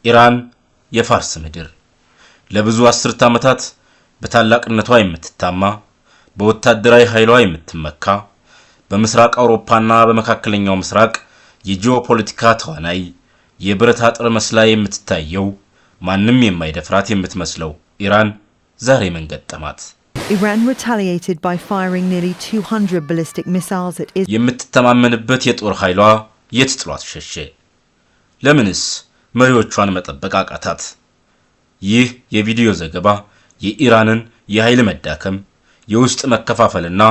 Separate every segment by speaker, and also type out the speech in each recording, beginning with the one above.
Speaker 1: ኢራን የፋርስ ምድር ለብዙ አስርት ዓመታት በታላቅነቷ የምትታማ በወታደራዊ ኃይሏ የምትመካ በምስራቅ አውሮፓና በመካከለኛው ምስራቅ የጂኦፖለቲካ ተዋናይ የብረት አጥር መስላ የምትታየው ማንንም የማይደፍራት የምትመስለው ኢራን ዛሬ ምን ገጠማት?
Speaker 2: Iran retaliated by firing nearly 200 ballistic missiles at Israel.
Speaker 1: የምትተማመንበት የጦር ኃይሏ የት ጥሏት ሸሸ? ለምንስ መሪዎቿን መጠበቅ አቃታት? ይህ የቪዲዮ ዘገባ የኢራንን የኃይል መዳከም፣ የውስጥ መከፋፈልና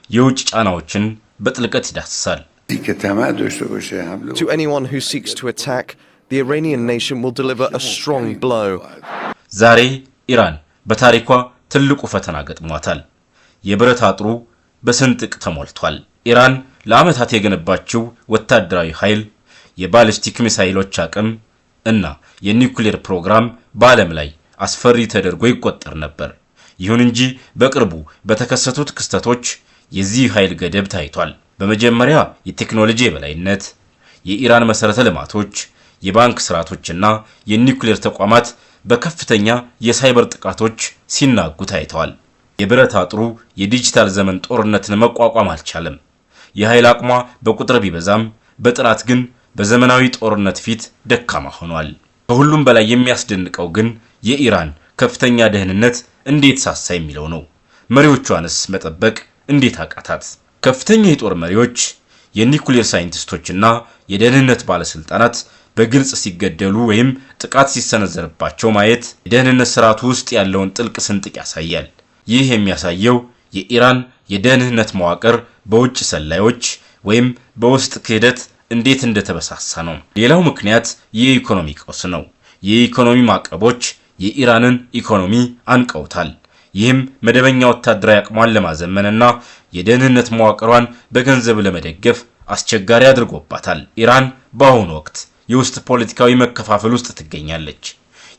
Speaker 1: የውጭ ጫናዎችን በጥልቀት ይዳስሳል።
Speaker 3: To anyone who seeks to attack, the Iranian nation will deliver a strong blow.
Speaker 1: ዛሬ ኢራን በታሪኳ ትልቁ ፈተና ገጥሟታል። የብረት አጥሩ በስንጥቅ ተሞልቷል። ኢራን ለዓመታት የገነባችው ወታደራዊ ኃይል፣ የባሊስቲክ ሚሳኤሎች አቅም እና የኒውክሌር ፕሮግራም በዓለም ላይ አስፈሪ ተደርጎ ይቆጠር ነበር። ይሁን እንጂ በቅርቡ በተከሰቱት ክስተቶች የዚህ ኃይል ገደብ ታይቷል። በመጀመሪያ የቴክኖሎጂ የበላይነት፣ የኢራን መሰረተ ልማቶች፣ የባንክ ስርዓቶችና የኒውክሌር ተቋማት በከፍተኛ የሳይበር ጥቃቶች ሲናጉ ታይተዋል። የብረት አጥሩ የዲጂታል ዘመን ጦርነትን መቋቋም አልቻለም። የኃይል አቅሟ በቁጥር ቢበዛም በጥራት ግን በዘመናዊ ጦርነት ፊት ደካማ ሆኗል። ከሁሉም በላይ የሚያስደንቀው ግን የኢራን ከፍተኛ ደህንነት እንዴት ሳሳ የሚለው ነው። መሪዎቿንስ መጠበቅ እንዴት አቃታት? ከፍተኛ የጦር መሪዎች፣ የኒውክሌር ሳይንቲስቶችና የደህንነት ባለስልጣናት በግልጽ ሲገደሉ ወይም ጥቃት ሲሰነዘርባቸው ማየት የደህንነት ስርዓቱ ውስጥ ያለውን ጥልቅ ስንጥቅ ያሳያል። ይህ የሚያሳየው የኢራን የደህንነት መዋቅር በውጭ ሰላዮች ወይም በውስጥ ክህደት እንዴት እንደተበሳሳ ነው። ሌላው ምክንያት የኢኮኖሚ ቀውስ ነው። የኢኮኖሚ ማዕቀቦች የኢራንን ኢኮኖሚ አንቀውታል። ይህም መደበኛ ወታደራዊ አቅሟን ለማዘመንና የደህንነት መዋቅሯን በገንዘብ ለመደገፍ አስቸጋሪ አድርጎባታል። ኢራን በአሁኑ ወቅት የውስጥ ፖለቲካዊ መከፋፈል ውስጥ ትገኛለች።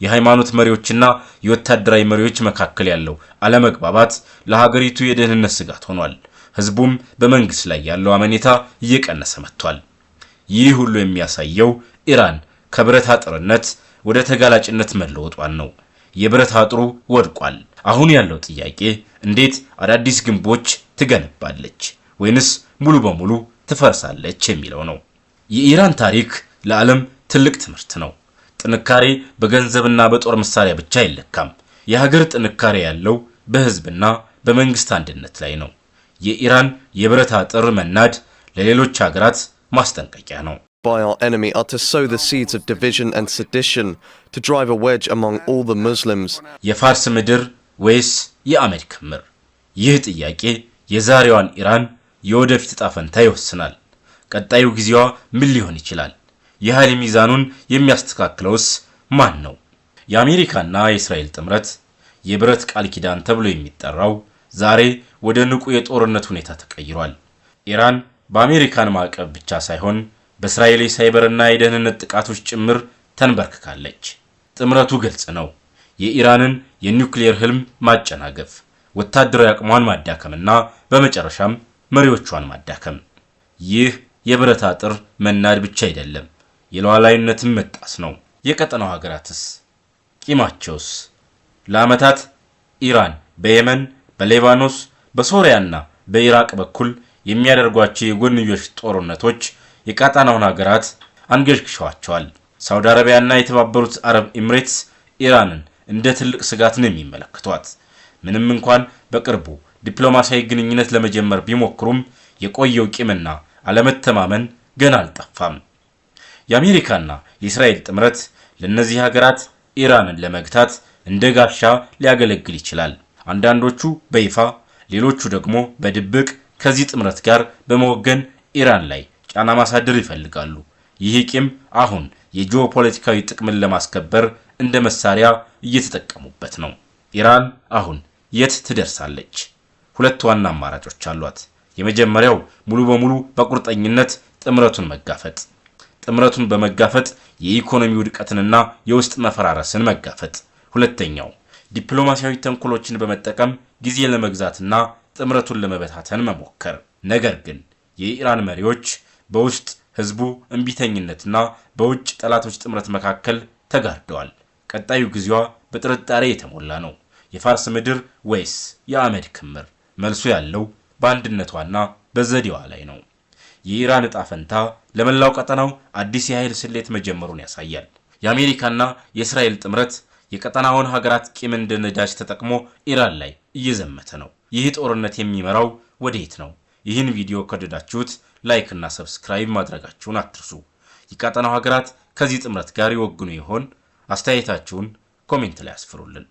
Speaker 1: የሃይማኖት መሪዎችና የወታደራዊ መሪዎች መካከል ያለው አለመግባባት ለሀገሪቱ የደህንነት ስጋት ሆኗል። ህዝቡም በመንግስት ላይ ያለው አመኔታ እየቀነሰ መጥቷል። ይህ ሁሉ የሚያሳየው ኢራን ከብረት አጥርነት ወደ ተጋላጭነት መለወጧን ነው። የብረት አጥሩ ወድቋል። አሁን ያለው ጥያቄ እንዴት አዳዲስ ግንቦች ትገነባለች ወይንስ ሙሉ በሙሉ ትፈርሳለች የሚለው ነው። የኢራን ታሪክ ለዓለም ትልቅ ትምህርት ነው። ጥንካሬ በገንዘብና በጦር መሳሪያ ብቻ አይለካም። የሀገር ጥንካሬ ያለው በህዝብና በመንግስት አንድነት ላይ ነው። የኢራን የብረት አጥር መናድ ለሌሎች ሀገራት ማስጠንቀቂያ ነው።
Speaker 3: By our enemy are to sow the seeds of division and sedition, to drive a wedge among all the Muslims.
Speaker 1: የፋርስ ምድር ወይስ የአሜድ ክምር? ይህ ጥያቄ የዛሬዋን ኢራን የወደፊት ዕጣ ፈንታ ይወስናል። ቀጣዩ ጊዜዋ ምን ሊሆን ይችላል? የኃይል ሚዛኑን የሚያስተካክለውስ ማን ነው? የአሜሪካና የእስራኤል ጥምረት የብረት ቃል ኪዳን ተብሎ የሚጠራው ዛሬ ወደ ንቁ የጦርነት ሁኔታ ተቀይሯል። ኢራን በአሜሪካን ማዕቀብ ብቻ ሳይሆን በእስራኤል የሳይበርና የደህንነት ጥቃቶች ጭምር ተንበርክካለች። ጥምረቱ ግልጽ ነው። የኢራንን የኒውክሌር ህልም ማጨናገፍ፣ ወታደራዊ አቅሟን ማዳከምና በመጨረሻም መሪዎቿን ማዳከም። ይህ የብረት አጥር መናድ ብቻ አይደለም፣ የሉዓላዊነትን መጣስ ነው። የቀጠናው ሀገራትስ ቂማቸውስ? ለዓመታት ኢራን በየመን፣ በሌባኖስ፣ በሶሪያና በኢራቅ በኩል የሚያደርጓቸው የጎንዮሽ ጦርነቶች የቀጠናውን ሀገራት አንገሽግሸዋቸዋል። ሳውዲ አረቢያና የተባበሩት አረብ ኤሚሬትስ ኢራንን እንደ ትልቅ ስጋት ነው የሚመለከቷት። ምንም እንኳን በቅርቡ ዲፕሎማሲያዊ ግንኙነት ለመጀመር ቢሞክሩም የቆየው ቂምና አለመተማመን ገና አልጠፋም። የአሜሪካና የእስራኤል ጥምረት ለነዚህ ሀገራት ኢራንን ለመግታት እንደ ጋሻ ሊያገለግል ይችላል። አንዳንዶቹ በይፋ ሌሎቹ ደግሞ በድብቅ ከዚህ ጥምረት ጋር በመወገን ኢራን ላይ ጫና ማሳደር ይፈልጋሉ። ይህ ቂም አሁን የጂኦፖለቲካዊ ጥቅምን ለማስከበር እንደ መሳሪያ እየተጠቀሙበት ነው። ኢራን አሁን የት ትደርሳለች? ሁለት ዋና አማራጮች አሏት። የመጀመሪያው ሙሉ በሙሉ በቁርጠኝነት ጥምረቱን መጋፈጥ። ጥምረቱን በመጋፈጥ የኢኮኖሚ ውድቀትንና የውስጥ መፈራረስን መጋፈጥ። ሁለተኛው ዲፕሎማሲያዊ ተንኮሎችን በመጠቀም ጊዜ ለመግዛትና ጥምረቱን ለመበታተን መሞከር። ነገር ግን የኢራን መሪዎች በውስጥ ህዝቡ እንቢተኝነትና በውጭ ጠላቶች ጥምረት መካከል ተጋርደዋል። ቀጣዩ ጊዜዋ በጥርጣሬ የተሞላ ነው። የፋርስ ምድር ወይስ የአመድ ክምር? መልሱ ያለው በአንድነቷና በዘዴዋ ላይ ነው። የኢራን ዕጣ ፈንታ ለመላው ቀጠናው አዲስ የኃይል ስሌት መጀመሩን ያሳያል። የአሜሪካና የእስራኤል ጥምረት የቀጠናውን ሀገራት ቂም እንደ ነዳጅ ተጠቅሞ ኢራን ላይ እየዘመተ ነው። ይህ ጦርነት የሚመራው ወዴት ነው? ይህን ቪዲዮ ከወደዳችሁት ላይክ እና ሰብስክራይብ ማድረጋችሁን አትርሱ። የቀጠናው ሀገራት ከዚህ ጥምረት ጋር ይወግኑ ይሆን? አስተያየታችሁን ኮሜንት ላይ አስፍሩልን።